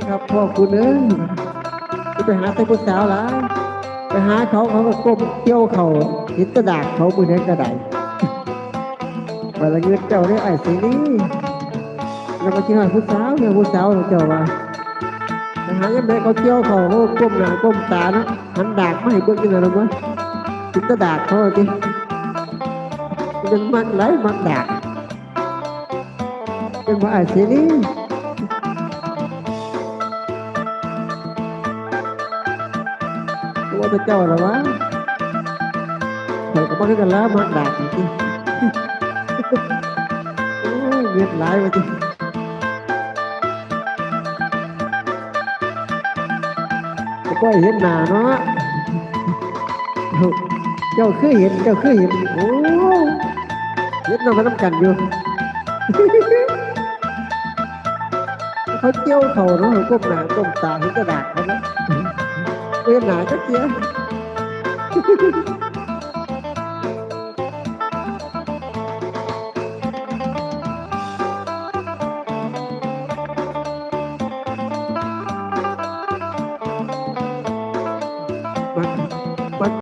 ครับพ่อคุณเอ้ยไปหาแต่ผู้สาวหลายไปหาเขาก็ก้มเกี่ยวเขาเห็นกระดาษเขามือนี้กระดาษไปละเงินเจ้าได้ไอ้สีนี้แล้วมาที่หาผู้สาวเนี่ยผู้สาวเจ้าว่าไปหายังไงเขาเกี่ยวเขาก้มหน้าก้มตานะหันดากไม่ให้เบิ่งยังไงหรอกวะเห็นกระดาษเขาดิยังมักไหลมักดากยังมาไอ้สีนี้ว่าจะเจ้าหรอวะเปิดกับมันกันแล้วมักดากจริงเงียบหลายไปจริงก็เห็นหน้าเนาะเจ้าคือเห็นโอ้เห็นเรามาทำกันอยู่เขาเจียวเขาเนาะก้มหน้าก้มตาเห็นกระดาษเขาเนาะเห็นหน้าก็เจียว